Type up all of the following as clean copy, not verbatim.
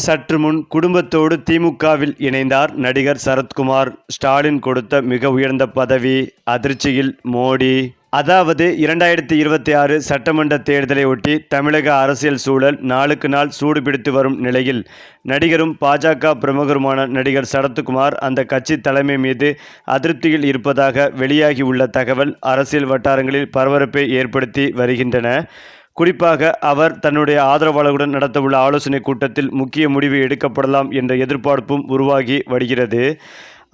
சற்று முன் குடும்பத்தோடு திமுகவில் இணைந்தார் நடிகர் சரத்குமார். ஸ்டாலின் கொடுத்த மிக உயர்ந்த பதவி, அதிர்ச்சியில் மோடி. அதாவது 2026 சட்டமன்ற தேர்தலை ஒட்டி தமிழக அரசியல் சூழல் நாளுக்கு நாள் சூடுபிடித்து வரும் நிலையில் நடிகரும் பாஜக பிரமுகருமான நடிகர் சரத்குமார் அந்த கட்சி தலைமை மீது அதிருப்தியில் இருப்பதாக வெளியாகியுள்ள தகவல் அரசியல் வட்டாரங்களில் பரபரப்பை ஏற்படுத்தி வருகின்றன. குறிப்பாக அவர் தன்னுடைய ஆதரவாளர்களுடன் நடத்தவுள்ள ஆலோசனை கூட்டத்தில் முக்கிய முடிவு எடுக்கப்படலாம் என்ற எதிர்பார்ப்பும் உருவாகி வருகிறது.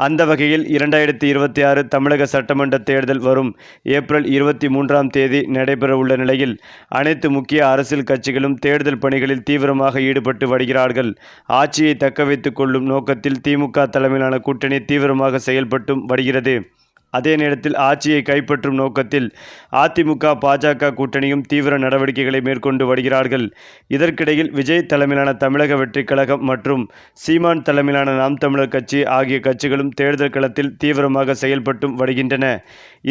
அந்த வகையில் 2026 தமிழக சட்டமன்ற தேர்தல் வரும் ஏப்ரல் 23ஆம் தேதி நடைபெறவுள்ள நிலையில் அனைத்து முக்கிய அரசியல் கட்சிகளும் தேர்தல் பணிகளில் தீவிரமாக ஈடுபட்டு வருகிறார்கள். ஆட்சியை தக்கவைத்துக் கொள்ளும் நோக்கத்தில் திமுக தலைமையிலான கூட்டணி தீவிரமாக செயல்பட்டும் வருகிறது. அதே நேரத்தில் ஆட்சியை கைப்பற்றும் நோக்கத்தில் அதிமுக பாஜக கூட்டணியும் தீவிர நடவடிக்கைகளை மேற்கொண்டு வருகிறார்கள். இதற்கிடையில் விஜய் தலைமையிலான தமிழக வெற்றிக் கழகம் மற்றும் சீமான் தலைமையிலான நாம் தமிழர் கட்சி ஆகிய கட்சிகளும் தேர்தல் களத்தில் தீவிரமாக செயல்பட்டும் வருகின்றன.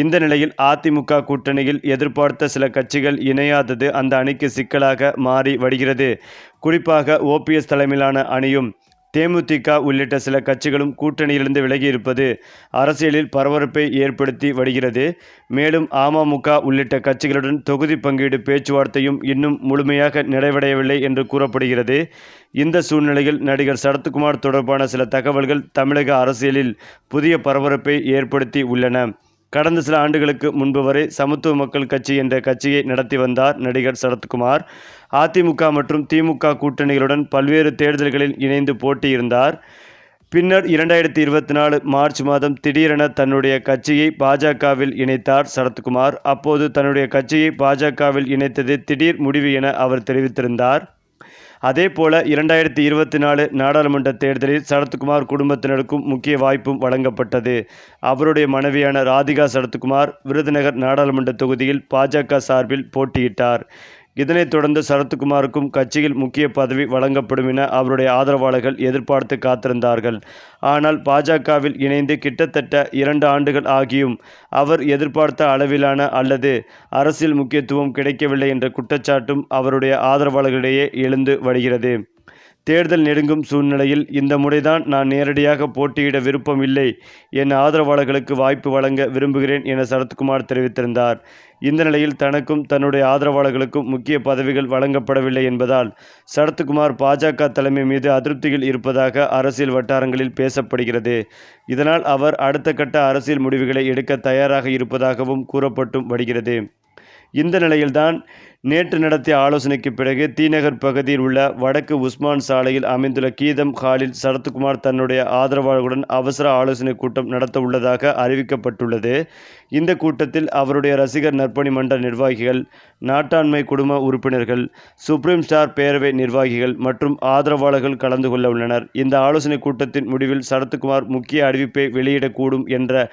இந்த நிலையில் அதிமுக கூட்டணியில் எதிர்பார்த்த சில கட்சிகள் இணையாதது அந்த அணிக்கு சிக்கலாக மாறி வருகிறது. குறிப்பாக ஓபிஎஸ் தலைமையிலான அணியும் தேமுதிக உள்ளிட்ட சில கட்சிகளும் கூட்டணியிலிருந்து விலகியிருப்பது அரசியலில் பரபரப்பை ஏற்படுத்தி வருகிறது. மேலும் அமமுக உள்ளிட்ட கட்சிகளுடன் தொகுதி பங்கீடு பேச்சுவார்த்தையும் இன்னும் முழுமையாக நிறைவடையவில்லை என்று கூறப்படுகிறது. இந்த சூழ்நிலையில் நடிகர் சரத்குமார் தொடர்பான சில தகவல்கள் தமிழக அரசியலில் புதிய பரபரப்பை ஏற்படுத்தி உள்ளன. கடந்த சில ஆண்டுகளுக்கு முன்பு வரை சமத்துவ மக்கள் கட்சி என்ற கட்சியை நடத்தி வந்தார் நடிகர் சரத்குமார். அதிமுக மற்றும் திமுக கூட்டணிகளுடன் பல்வேறு தேர்தல்களில் இணைந்து போட்டியிருந்தார். பின்னர் 2024 மார்ச் மாதம் திடீரென தன்னுடைய கட்சியை பாஜகவில் இணைத்தார் சரத்குமார். அப்போது தன்னுடைய கட்சியை பாஜகவில் இணைத்தது திடீர் முடிவு என அவர் தெரிவித்திருந்தார். அதேபோல 2024 நாடாளுமன்ற தேர்தலில் சரத்குமார் குடும்பத்தினருக்கும் முக்கிய வாய்ப்பும் வழங்கப்பட்டது. அவருடைய மனைவியான ராதிகா சரத்குமார் விருதுநகர் நாடாளுமன்ற தொகுதியில் பாஜக சார்பில் போட்டியிட்டார். இதனைத் தொடர்ந்து சரத்குமாருக்கும் கட்சியில் முக்கிய பதவி வழங்கப்படும் என அவருடைய ஆதரவாளர்கள் எதிர்பார்த்து காத்திருந்தார்கள். ஆனால் பாஜகவில் இணைந்து கிட்டத்தட்ட 2 ஆண்டுகள் ஆகியும் அவர் எதிர்பார்த்த அளவிலான அல்லது அரசியல் முக்கியத்துவம் கிடைக்கவில்லை என்ற குற்றச்சாட்டும் அவருடைய ஆதரவாளர்களிடையே எழுந்து வருகிறது. தேர்தல் நெருங்கும் சூழ்நிலையில் இந்த முறைதான் நான் நேரடியாக போட்டியிட விருப்பம் இல்லை, என் ஆதரவாளர்களுக்கு வாய்ப்பு வழங்க விரும்புகிறேன் என சரத்குமார் தெரிவித்திருந்தார். இந்த நிலையில் தனக்கும் தன்னுடைய ஆதரவாளர்களுக்கும் முக்கிய பதவிகள் வழங்கப்படவில்லை என்பதால் சரத்குமார் பாஜக தலைமை மீது அதிருப்தியில் இருப்பதாக அரசியல் வட்டாரங்களில் பேசப்படுகிறது. இதனால் அவர் அடுத்த கட்ட அரசியல் முடிவுகளை எடுக்க தயாராக இருப்பதாகவும் கூறப்பட்டும் வருகிறது. இந்த நிலையில்தான் நேற்று நடத்திய ஆலோசனைக்கு பிறகு தீநகர் பகுதியில் உள்ள வடக்கு உஸ்மான் சாலையில் அமைந்துள்ள கீதம் ஹாலில் சரத்குமார் தன்னுடைய ஆதரவாளர்களுடன் அவசர ஆலோசனை கூட்டம் நடத்த உள்ளதாக அறிவிக்கப்பட்டுள்ளது. இந்த கூட்டத்தில் அவருடைய ரசிகர் நற்பணி மன்ற நிர்வாகிகள், நாட்டாண்மை குடும்ப உறுப்பினர்கள், சுப்ரீம் ஸ்டார் பேரவை நிர்வாகிகள் மற்றும் ஆதரவாளர்கள் கலந்து கொள்ள உள்ளனர். இந்த ஆலோசனை கூட்டத்தின் முடிவில் சரத்குமார் முக்கிய அறிவிப்பை வெளியிடக்கூடும் என்ற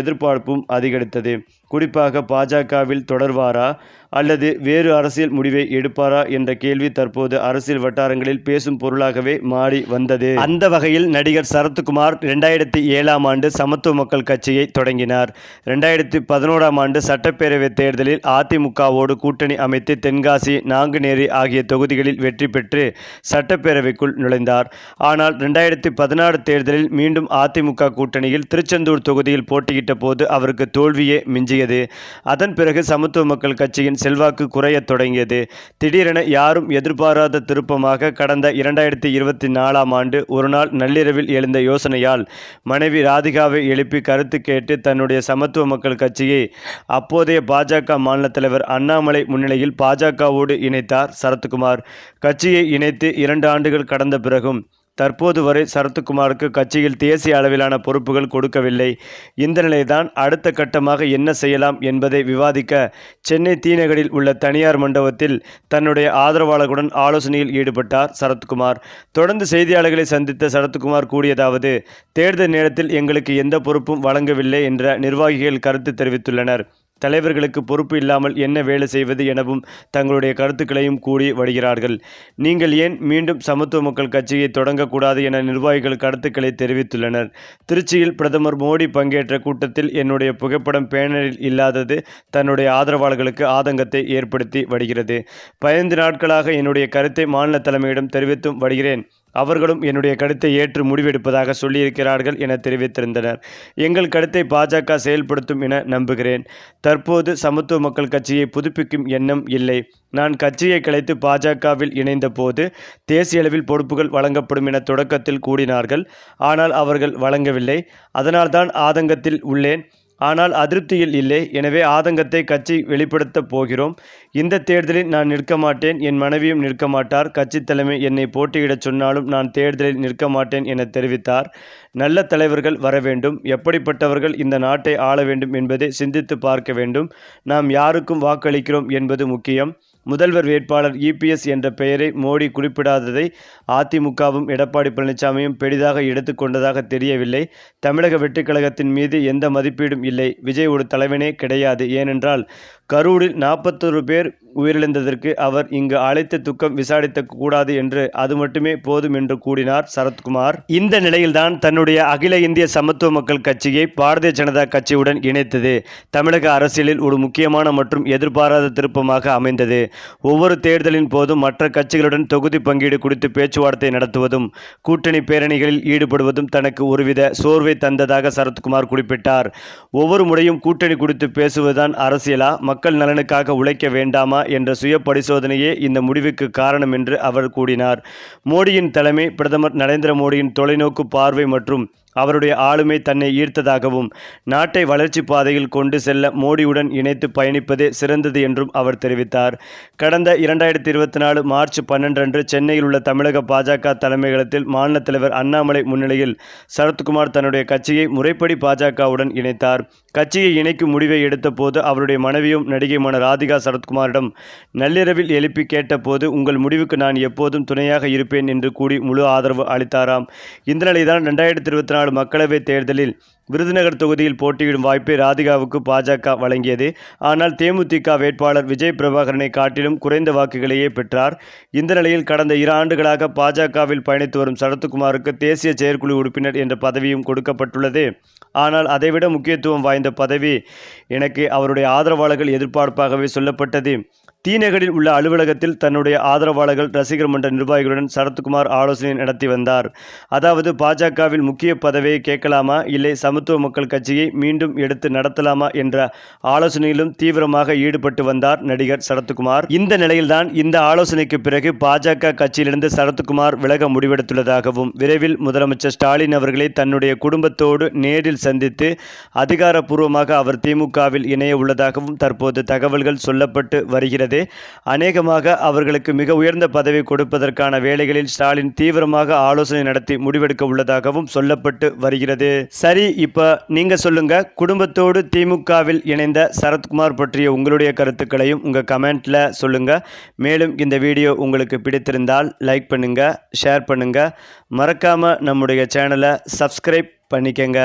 எதிர்பார்ப்பும் அதிகரித்தது. குறிப்பாக பாஜகவில் தொடர்வாரா அல்லது வேறு அரசியல் முடிவை எடுப்பாரா என்ற கேள்வி தற்போது அரசியல் வட்டாரங்களில் பேசும் பொருளாகவே மாறி வந்தது. அந்த வகையில் நடிகர் சரத்குமார் 2007ஆம் ஆண்டு சமத்துவ மக்கள் கட்சியை தொடங்கினார். 2011ஆம் ஆண்டு சட்டப்பேரவை தேர்தலில் அதிமுகவோடு கூட்டணி அமைத்து தென்காசி, நாங்குநேரி ஆகிய தொகுதிகளில் வெற்றி பெற்று சட்டப்பேரவைக்குள் நுழைந்தார். ஆனால் 2016 தேர்தலில் மீண்டும் அதிமுக கூட்டணியில் திருச்செந்தூர் தொகுதியில் போட்டியிட்ட போது அவருக்கு தோல்வியே மிஞ்சியது. அதன் பிறகு சமத்துவ மக்கள் கட்சியின் செல்வாக்கு குறையத் தொடங்கியது. திடீரென யாரும் எதிர்பாராத திருப்பமாக கடந்த 2024ஆம் ஆண்டு ஒருநாள் நள்ளிரவில் எழுந்த யோசனையால் மனைவி ராதிகாவை எழுப்பி கருத்து கேட்டு தன்னுடைய சமத்துவ மக்கள் கட்சியை அப்போதைய பாஜக மாநில தலைவர் அண்ணாமலை முன்னிலையில் பாஜகவோடு இணைத்தார் சரத்குமார். கட்சியை இணைத்து 2 ஆண்டுகள் கடந்த பிறகும் தற்போது வரை சரத்குமாருக்கு கட்சியில் தேசிய அளவிலான பொறுப்புகள் கொடுக்கவில்லை. இந்த நிலைதான் அடுத்த கட்டமாக என்ன செய்யலாம் என்பதை விவாதிக்க சென்னை தீநகரில் உள்ள தனியார் மண்டபத்தில் தன்னுடைய ஆதரவாளர்களுடன் ஆலோசனையில் ஈடுபட்டார் சரத்குமார். தொடர்ந்து செய்தியாளர்களை சந்தித்த சரத்குமார் கூறியதாவது: தேர்தல் நேரத்தில் எங்களுக்கு எந்த பொறுப்பும் வழங்கவில்லை என்ற நிர்வாகிகள் கருத்து தெரிவித்துள்ளனர். தலைவர்களுக்கு பொறுப்பு இல்லாமல் என்ன வேலை செய்வது எனவும் தங்களுடைய கருத்துக்களையும் கூறி வருகிறார்கள். நீங்கள் ஏன் மீண்டும் சமத்துவ மக்கள் கட்சியை தொடங்கக்கூடாது என நிர்வாகிகள் கருத்துக்களை தெரிவித்துள்ளனர். திருச்சியில் பிரதமர் மோடி பங்கேற்ற கூட்டத்தில் என்னுடைய புகைப்படம் பேனரில் இல்லாதது தன்னுடைய ஆதரவாளர்களுக்கு ஆதங்கத்தை ஏற்படுத்தி வருகிறது. 15 நாட்களாக என்னுடைய கருத்தை மாநில தலைமையிடம் தெரிவித்தும் வருகிறேன். அவர்களும் என்னுடைய கருத்தை ஏற்று முடிவெடுப்பதாக சொல்லியிருக்கிறார்கள் என தெரிவித்திருந்தனர். எங்கள் கருத்தை பாஜக செயல்படுத்தும் என நம்புகிறேன். தற்போது சமத்துவ மக்கள் கட்சியை புதுப்பிக்கும் எண்ணம் இல்லை. நான் கட்சியை கலைத்து பாஜகவில் இணைந்த போது தேசிய அளவில் பொறுப்புகள் வழங்கப்படும் என தொடக்கத்தில் கூறினார்கள். ஆனால் அவர்கள் வழங்கவில்லை. அதனால்தான் ஆதங்கத்தில் உள்ளேன். ஆனால் அதிருப்தியில் இல்லை. எனவே ஆதங்கத்தை கட்சி வெளிப்படுத்தப் போகிறோம். இந்த தேர்தலில் நான் நிற்க மாட்டேன். என் மனைவியும் நிற்க மாட்டார். கட்சி தலைமை என்னை போட்டியிடச் சொன்னாலும் நான் தேர்தலில் நிற்க மாட்டேன் என தெரிவித்தார். நல்ல தலைவர்கள் வர வேண்டும். எப்படிப்பட்டவர்கள் இந்த நாட்டை ஆள வேண்டும் என்பதை சிந்தித்து பார்க்க வேண்டும். நாம் யாருக்கும் வாக்களிக்கிறோம் என்பது முக்கியம். முதல்வர் வேட்பாளர் இபிஎஸ் என்ற பெயரை மோடி குறிப்பிடாததை அதிமுகவும் எடப்பாடி பழனிசாமியும் பெரிதாக எடுத்துக்கொண்டதாக தெரியவில்லை. தமிழக வெற்றிக் கழகத்தின் மீது எந்த மதிப்பீடும் இல்லை. விஜய் ஒரு தலைவனே கிடையாது. ஏனென்றால் கரூரில் 41 பேர் உயிரிழந்ததற்கு அவர் இங்கு அழைத்து துக்கம் விசாரிக்க கூடாது என்று அது மட்டுமே போதும் என்று கூறினார் சரத்குமார். இந்த நிலையில்தான் தன்னுடைய அகில இந்திய சமத்துவ மக்கள் கட்சியை பாரதிய ஜனதா கட்சியுடன் இணைத்தது தமிழக அரசியலில் ஒரு முக்கியமான மற்றும் எதிர்பாராத திருப்பமாக அமைந்தது. ஒவ்வொரு தேர்தலின் போதும் மற்ற கட்சிகளுடன் தொகுதி பங்கீடு குறித்து பேச்சுவார்த்தை நடத்துவதும் கூட்டணி பேரணிகளில் ஈடுபடுவதும் தனக்கு ஒருவித சோர்வை தந்ததாக சரத்குமார் குறிப்பிட்டார். ஒவ்வொரு முறையும் கூட்டணி குறித்து பேசுவதுதான் அரசியலா, மக்கள் நலனுக்காக உழைக்க வேண்டாமா என்ற சுய பரிசோதனையே இந்த முடிவுக்கு காரணம் என்று அவர் கூறினார். மோடியின் தலைமை, பிரதமர் நரேந்திர மோடியின் தொலைநோக்கு பார்வை மற்றும் அவருடைய ஆளுமை தன்னை ஈர்த்ததாகவும் நாட்டை வளர்ச்சி பாதையில் கொண்டு செல்ல மோடியுடன் இணைத்து பயணிப்பதே சிறந்தது என்றும் அவர் தெரிவித்தார். கடந்த 2024 மார்ச் 12 அன்று சென்னையில் உள்ள தமிழக பாஜக தலைமையகத்தில் மாநில தலைவர் அண்ணாமலை முன்னிலையில் சரத்குமார் தன்னுடைய கட்சியை முறைப்படி பாஜகவுடன் இணைத்தார். கட்சியை இணைக்கும் முடிவை எடுத்த போது அவருடைய மனைவியும் நடிகையுமான ராதிகா சரத்குமாரிடம் நள்ளிரவில் எழுப்பி கேட்டபோது உங்கள் முடிவுக்கு நான் எப்போதும் துணையாக இருப்பேன் என்று கூறி முழு ஆதரவு அளித்தாராம். இந்த நிலைதான் 2024 மக்களவைத் தேர்தலில் விருதுநகர் தொகுதியில் போட்டியிடும் வாய்ப்பை ராதிகாவுக்கு பாஜக வழங்கியது. ஆனால் தேமுதிக வேட்பாளர் விஜய் பிரபாகரனை காட்டிலும் குறைந்த வாக்குகளையே பெற்றார். இந்த நிலையில் கடந்த 2 ஆண்டுகளாக பாஜகவில் பயணித்து வரும் சரத்குமாருக்கு தேசிய செயற்குழு உறுப்பினர் என்ற பதவியும் கொடுக்கப்பட்டுள்ளது. ஆனால் அதைவிட முக்கியத்துவம் வாய்ந்த பதவி எனக்கு அவருடைய ஆதரவாளர்கள் எதிர்பார்ப்பாகவே சொல்லப்பட்டது. தீநகரில் உள்ள அலுவலகத்தில் தன்னுடைய ஆதரவாளர்கள், ரசிகர் மன்ற நிர்வாகிகளுடன் சரத்குமார் ஆலோசனை நடத்தி வந்தார். அதாவது பாஜகவில் முக்கிய பதவியை கேட்கலாமா, இல்லை சமத்துவ மக்கள் கட்சியை மீண்டும் எடுத்து நடத்தலாமா என்ற ஆலோசனையிலும் தீவிரமாக ஈடுபட்டு வந்தார் நடிகர் சரத்குமார். இந்த நிலையில்தான் இந்த ஆலோசனைக்கு பிறகு பாஜக கட்சியிலிருந்து சரத்குமார் விலக முடிவெடுத்துள்ளதாகவும் விரைவில் முதலமைச்சர் ஸ்டாலின் அவர்களை தன்னுடைய குடும்பத்தோடு நேரில் சந்தித்து அதிகாரப்பூர்வமாக அவர் திமுகவில் இணைய உள்ளதாகவும் தற்போது தகவல்கள் சொல்லப்பட்டு வருகிறது. அநேகமாக அவர்களுக்கு மிக உயர்ந்த பதவி கொடுப்பதற்கான வேலைகளில் ஸ்டாலின் தீவிரமாக ஆலோசனை நடத்தி முடிவெடுக்க உள்ளதாகவும் சொல்லப்பட்டு வருகிறது. சரி, இப்ப நீங்க சொல்லுங்க, குடும்பத்தோடு திமுகவில் இணைந்த சரத்குமார் பற்றிய உங்களுடைய கருத்துக்களையும் உங்க கமெண்ட்ல சொல்லுங்க. மேலும் இந்த வீடியோ உங்களுக்கு பிடித்திருந்தால் லைக் பண்ணுங்க, ஷேர் பண்ணுங்க, மறக்காம நம்முடைய சேனலை சப்ஸ்கிரைப் பண்ணிக்கங்க.